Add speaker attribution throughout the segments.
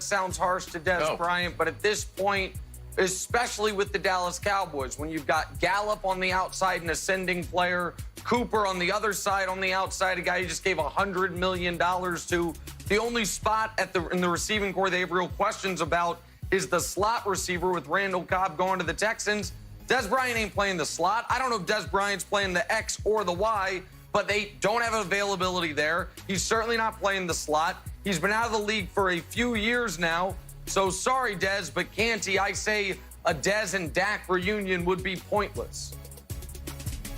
Speaker 1: sounds harsh to Dez Bryant, but at this point, especially with the Dallas Cowboys, when you've got Gallup on the outside, an ascending player, Cooper on the other side on the outside, a guy you just gave $100 million to. The only spot in the receiving corps they have real questions about is the slot receiver with Randall Cobb going to the Texans. Dez Bryant ain't playing the slot. I don't know if Dez Bryant's playing the X or the Y, but they don't have availability there. He's certainly not playing the slot. He's been out of the league for a few years now. So sorry, Dez, but Canty, I say a Dez and Dak reunion would be pointless.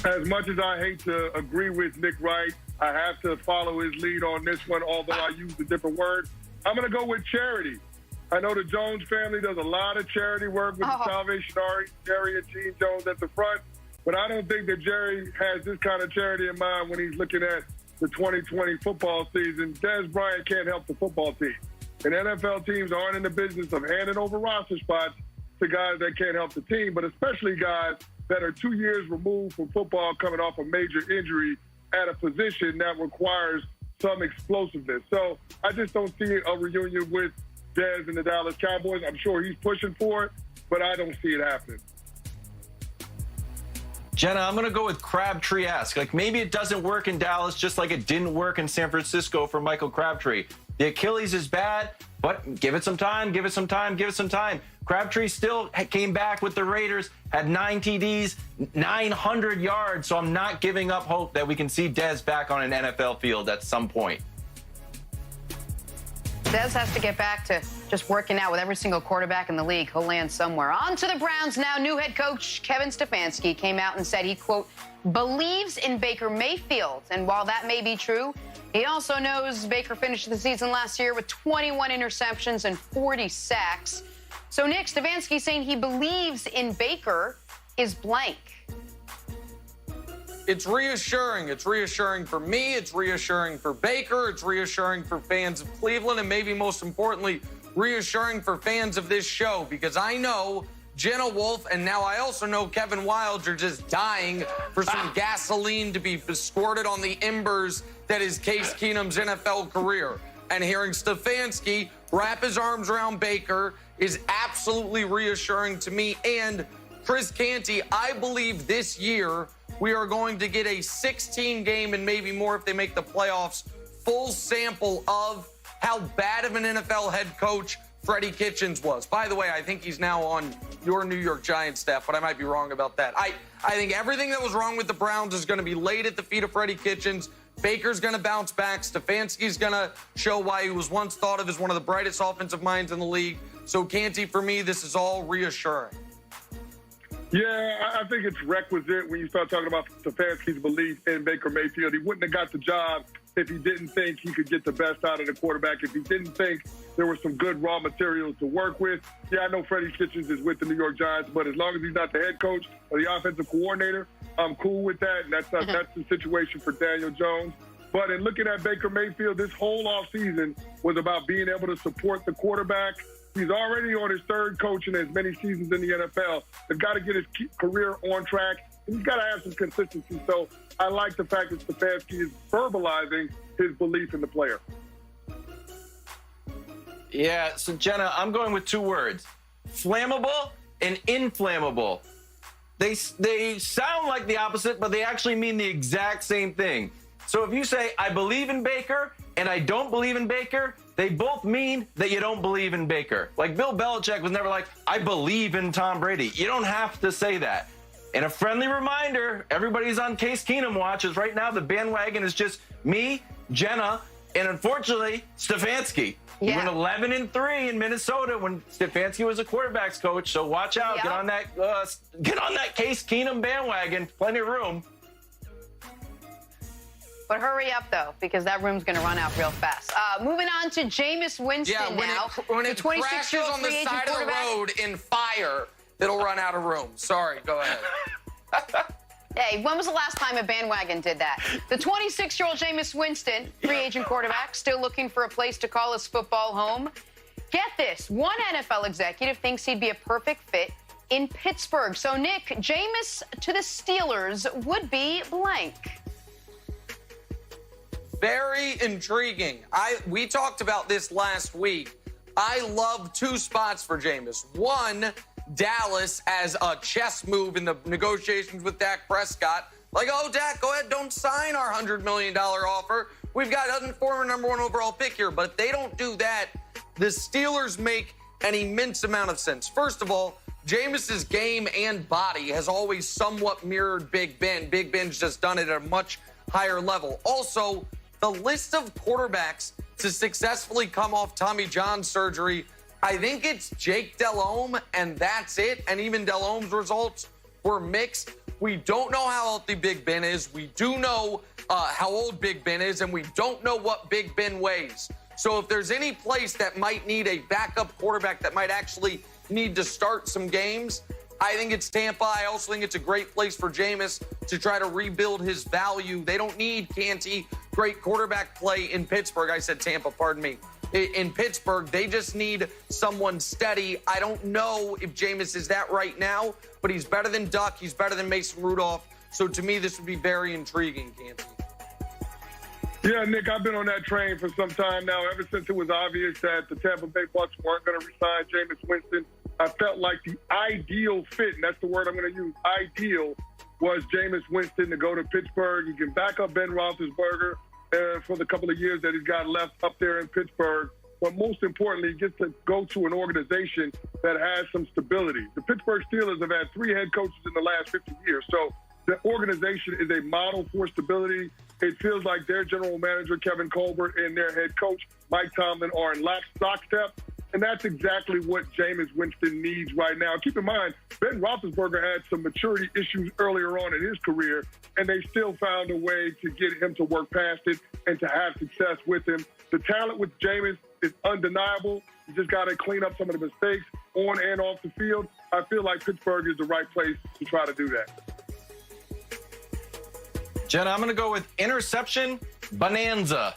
Speaker 2: As much as I hate to agree with Nick Wright, I have to follow his lead on this one, although I used a different word. I'm going to go with charity. I know the Jones family does a lot of charity work with the Salvation Army, Jerry and Gene Jones at the front, but I don't think that Jerry has this kind of charity in mind when he's looking at the 2020 football season. Dez Bryant can't help the football team. And NFL teams aren't in the business of handing over roster spots to guys that can't help the team, but especially guys that are 2 years removed from football coming off a major injury at a position that requires some explosiveness. So I just don't see a reunion with Dez and the Dallas Cowboys. I'm sure he's pushing for it, but I don't see it happening.
Speaker 3: Jenna, I'm going to go with Crabtree-esque. Like, maybe it doesn't work in Dallas just like it didn't work in San Francisco for Michael Crabtree. The Achilles is bad, but give it some time, give it some time, give it some time. Crabtree still came back with the Raiders, had 9 TDs, 900 yards, so I'm not giving up hope that we can see Dez back on an NFL field at some point.
Speaker 4: Dez has to get back to just working out with every single quarterback in the league. He'll land somewhere. On to the Browns now. New head coach Kevin Stefanski came out and said he, quote, believes in Baker Mayfield. And while that may be true, he also knows Baker finished the season last year with 21 interceptions and 40 sacks. So, Nick, Stefanski saying he believes in Baker is blank.
Speaker 1: It's reassuring. It's reassuring for me. It's reassuring for Baker. It's reassuring for fans of Cleveland. And maybe most importantly, reassuring for fans of this show. Because I know Jenna Wolf and now I also know Kevin Wildes are just dying for some gasoline to be squirted on the embers that is Case Keenum's NFL career. And hearing Stefanski wrap his arms around Baker is absolutely reassuring to me. And Chris Canty, I believe this year we are going to get a 16-game and maybe more if they make the playoffs, full sample of how bad of an NFL head coach Freddie Kitchens was. By the way, I think he's now on your New York Giants staff, but I might be wrong about that. I think everything that was wrong with the Browns is going to be laid at the feet of Freddie Kitchens. Baker's going to bounce back. Stefanski's going to show why he was once thought of as one of the brightest offensive minds in the league. So, Canty, for me, this is all reassuring.
Speaker 2: Yeah, I think it's requisite when you start talking about Stefanski's belief in Baker Mayfield. He wouldn't have got the job if he didn't think he could get the best out of the quarterback, if he didn't think there were some good raw materials to work with. Yeah, I know Freddie Kitchens is with the New York Giants, but as long as he's not the head coach or the offensive coordinator, I'm cool with that, and that's the situation for Daniel Jones. But in looking at Baker Mayfield, this whole offseason was about being able to support the quarterback. He's already on his third coach in as many seasons in the NFL. They've got to get his career on track, and he's got to have some consistency. So I like the fact that Stefanski is verbalizing his belief in the player.
Speaker 3: Yeah, so Jenna, I'm going with 2 words. Flammable and inflammable. They sound like the opposite, but they actually mean the exact same thing. So if you say, I believe in Baker and I don't believe in Baker, they both mean that you don't believe in Baker. Like Bill Belichick was never like, I believe in Tom Brady. You don't have to say that. And a friendly reminder, everybody's on Case Keenum watches right now. The bandwagon is just me, Jenna, and unfortunately, Stefanski. He went 11-3 in Minnesota when Stefanski was a quarterback's coach. So watch out. Get on that Case Keenum bandwagon. Plenty of room.
Speaker 4: But hurry up, though, because that room's going to run out real fast. Moving on to Jameis Winston now.
Speaker 1: When it crashes on the side of the road in fire, it'll run out of room. Sorry, go ahead.
Speaker 4: Hey, when was the last time a bandwagon did that? The 26-year-old Jameis Winston, free agent quarterback, still looking for a place to call his football home. Get this, one NFL executive thinks he'd be a perfect fit in Pittsburgh. So, Nick, Jameis to the Steelers would be blank.
Speaker 1: Very intriguing. We talked about this last week. I love two spots for Jameis. One, Dallas as a chess move in the negotiations with Dak Prescott. Like, oh, Dak, go ahead, don't sign our $100 million offer. We've got a former number 1 overall pick here. But if they don't do that, the Steelers make an immense amount of sense. First of all, Jameis's game and body has always somewhat mirrored Big Ben. Big Ben's just done it at a much higher level. Also, the list of quarterbacks to successfully come off Tommy John surgery, I think it's Jake Delhomme, and that's it. And even Delhomme's results were mixed. We don't know how healthy Big Ben is. We do know how old Big Ben is, and we don't know what Big Ben weighs. So if there's any place that might need a backup quarterback that might actually need to start some games, I think it's Tampa. I also think it's a great place for Jameis to try to rebuild his value. They don't need Canty, great quarterback play in Pittsburgh. I said Tampa, pardon me. In Pittsburgh, they just need someone steady. I don't know if Jameis is that right now, but he's better than Duck. He's better than Mason Rudolph. So to me, this would be very intriguing, Canty.
Speaker 2: Yeah, Nick, I've been on that train for some time now. Ever since it was obvious that the Tampa Bay Bucs weren't going to resign Jameis Winston, I felt like the ideal fit, and that's the word I'm going to use, ideal, was Jameis Winston to go to Pittsburgh. He can back up Ben Roethlisberger for the couple of years that he's got left up there in Pittsburgh. But most importantly, he gets to go to an organization that has some stability. The Pittsburgh Steelers have had 3 head coaches in the last 50 years. So the organization is a model for stability. It feels like their general manager, Kevin Colbert, and their head coach, Mike Tomlin, are in lockstep. And that's exactly what Jameis Winston needs right now. Keep in mind, Ben Roethlisberger had some maturity issues earlier on in his career, and they still found a way to get him to work past it and to have success with him. The talent with Jameis is undeniable. You just got to clean up some of the mistakes on and off the field. I feel like Pittsburgh is the right place to try to do that.
Speaker 3: Jenna, I'm going to go with interception bonanza.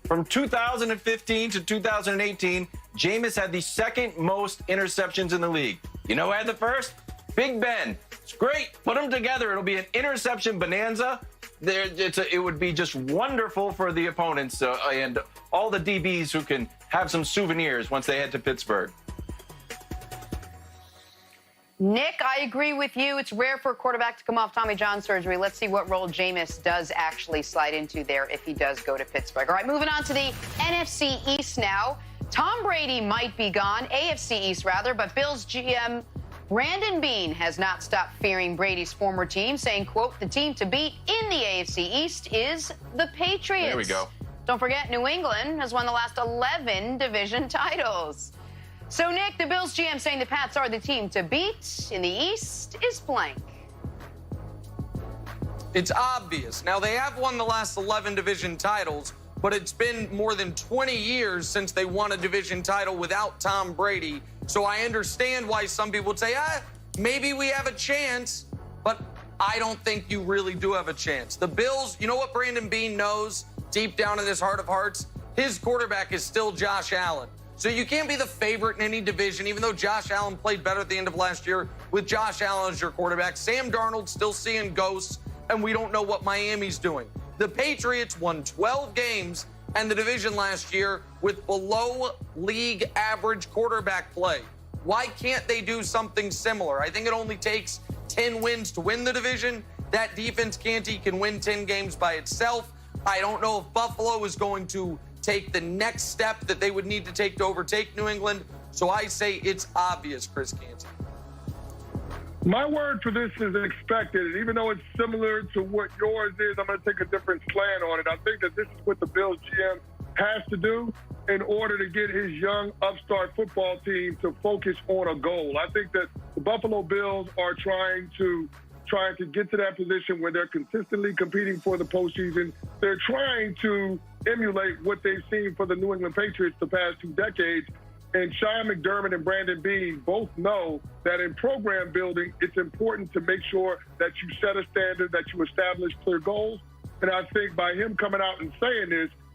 Speaker 3: From 2015 to 2018, Jameis had the second most interceptions in the league. You know who had the first? Big Ben. It's great. Put them together. It'll be an interception bonanza. It would be just wonderful for the opponents and all the DBs who can have some souvenirs once they head to Pittsburgh.
Speaker 4: Nick, I agree with you. It's rare for a quarterback to come off Tommy John surgery. Let's see what role Jameis does actually slide into there if he does go to Pittsburgh. All right, moving on to the NFC East now. Tom Brady might be gone, AFC East rather, but Bills GM Brandon Beane has not stopped fearing Brady's former team, saying, quote, the team to beat in the AFC East is the Patriots.
Speaker 3: There we go.
Speaker 4: Don't forget, New England has won the last 11 division titles. So, Nick, the Bills GM saying the Pats are the team to beat in the East is blank.
Speaker 1: It's obvious. Now, they have won the last 11 division titles, but it's been more than 20 years since they won a division title without Tom Brady. So I understand why some people would say, maybe we have a chance, but I don't think you really do have a chance. The Bills, you know what Brandon Beane knows deep down in his heart of hearts? His quarterback is still Josh Allen. So you can't be the favorite in any division, even though Josh Allen played better at the end of last year with Josh Allen as your quarterback. Sam Darnold still seeing ghosts, and we don't know what Miami's doing. The Patriots won 12 games and the division last year with below league average quarterback play. Why can't they do something similar? I think it only takes 10 wins to win the division. That defense, Canty, can win 10 games by itself. I don't know if Buffalo is going to take the next step that they would need to take to overtake New England. So I say it's obvious, Chris Canty.
Speaker 2: My word for this is expected. And even though it's similar to what yours is, I'm going to take a different slant on it. I think that this is what the Bills GM has to do in order to get his young upstart football team to focus on a goal. I think that the Buffalo Bills are trying to get to that position where they're consistently competing for the postseason. They're trying to emulate what they've seen for the New England Patriots the past 2 decades. And Sean McDermott and Brandon Beane both know that in program building, it's important to make sure that you set a standard, that you establish clear goals. And I think by him coming out and saying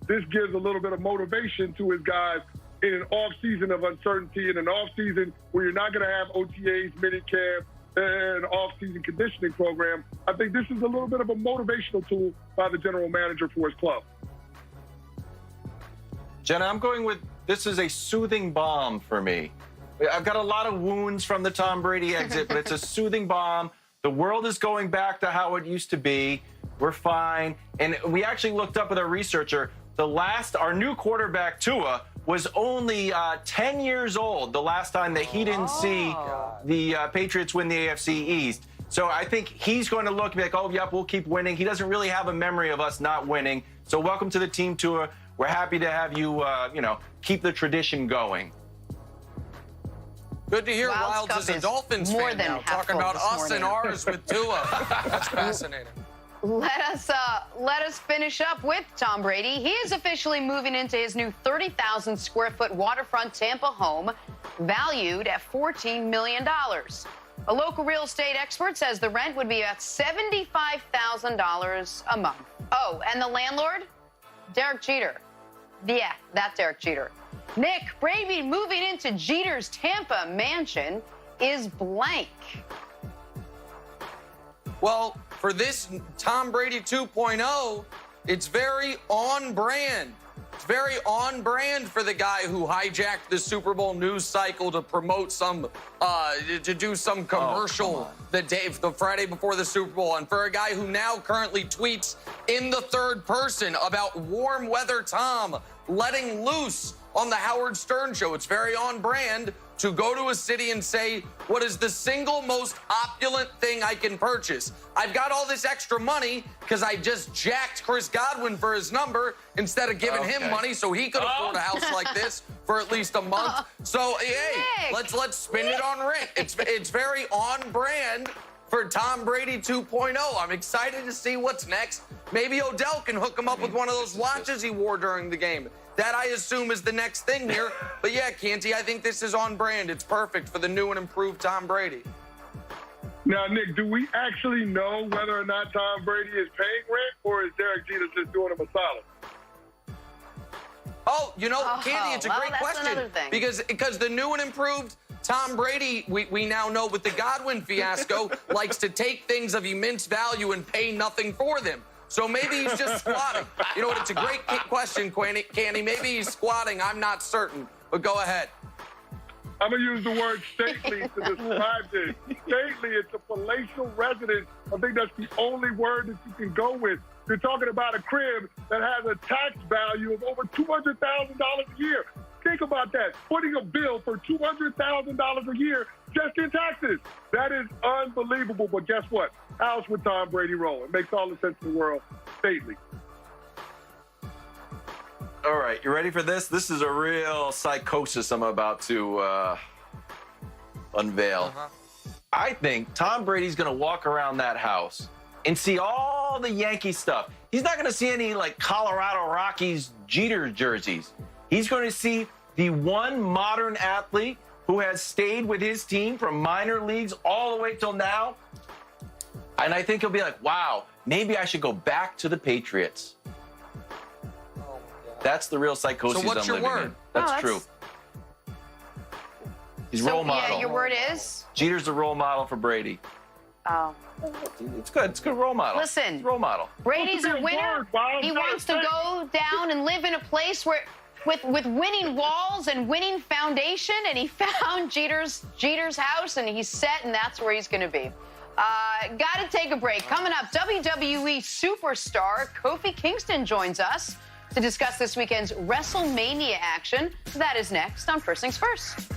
Speaker 2: this gives a little bit of motivation to his guys in an off-season of uncertainty, in an off-season where you're not going to have OTAs, minicamp, and off-season conditioning program. I think this is a little bit of a motivational tool by the general manager for his club.
Speaker 3: Jenna, I'm going with this is a soothing balm for me. I've got a lot of wounds from the Tom Brady exit, but it's a soothing balm. The world is going back to how it used to be. We're fine. And we actually looked up with our researcher. Our new quarterback, Tua, was only 10 years old the last time that he didn't see the Patriots win the AFC East. So I think he's going to look and be like, oh, yep, we'll keep winning. He doesn't really have a memory of us not winning. So welcome to the team, Tua. We're happy to have you, keep the tradition going.
Speaker 1: Good to hear Wilds is a Dolphins fan now, talking about us and ours with Tua. That's fascinating.
Speaker 4: Let us finish up with Tom Brady. He is officially moving into his new 30,000 square foot waterfront Tampa home, valued at $14 million. A local real estate expert says the rent would be about $75,000 a month. Oh, and the landlord? Derek Jeter. Yeah, that Derek Jeter. Nick, Brady moving into Jeter's Tampa mansion is blank.
Speaker 1: Well, for this Tom Brady 2.0, it's very on brand. It's very on brand for the guy who hijacked the Super Bowl news cycle to promote to do some commercial the Friday before the Super Bowl. And for a guy who now currently tweets in the third person about warm weather Tom letting loose on the Howard Stern show. It's very on brand to go to a city and say, what is the single most opulent thing I can purchase? I've got all this extra money because I just jacked Chris Godwin for his number instead of giving him money so he could afford a house like this for at least a month. So, hey, let's spin it on rent. It's very on brand for Tom Brady 2.0. I'm excited to see what's next. Maybe Odell can hook him up with one of those watches he wore during the game. That, I assume, is the next thing here. But yeah, Canty, I think this is on brand. It's perfect for the new and improved Tom Brady.
Speaker 2: Now, Nick, do we actually know whether or not Tom Brady is paying rent, or is Derek Jeter just doing him a solid?
Speaker 1: Oh, Canty, it's a great question. Because the new and improved Tom Brady, we now know with the Godwin fiasco, likes to take things of immense value and pay nothing for them. So maybe he's just squatting. You know what? It's a great question, Canty. Maybe he's squatting. I'm not certain. But go ahead.
Speaker 2: I'm going to use the word stately to describe this. Stately, it's a palatial residence. I think that's the only word that you can go with. You're talking about a crib that has a tax value of over $200,000 a year. Think about that. Putting a bill for $200,000 a year just in taxes. That is unbelievable. But guess what? House with Tom Brady roll. It makes all the sense in the world. Stately.
Speaker 3: All right, you ready for this? This is a real psychosis I'm about to unveil. I think Tom Brady's going to walk around that house and see all the Yankee stuff. He's not going to see any, Colorado Rockies Jeter jerseys. He's going to see the one modern athlete who has stayed with his team from minor leagues all the way till now. And I think he'll be like, wow, maybe I should go back to the Patriots. That's the real psychosis I'm living in. That's true. He's role model.
Speaker 4: Yeah, your word is?
Speaker 3: Jeter's the role model for Brady.
Speaker 4: Oh.
Speaker 3: It's good. It's a good role model.
Speaker 4: Listen,
Speaker 3: it's a role model.
Speaker 4: Brady's a winner. He wants to go down and live in a place where with winning walls and winning foundation, and he found Jeter's house, and he's set, and that's where he's going to be. Got to take a break. Coming up, WWE superstar Kofi Kingston joins us to discuss this weekend's WrestleMania action. That is next on First Things First.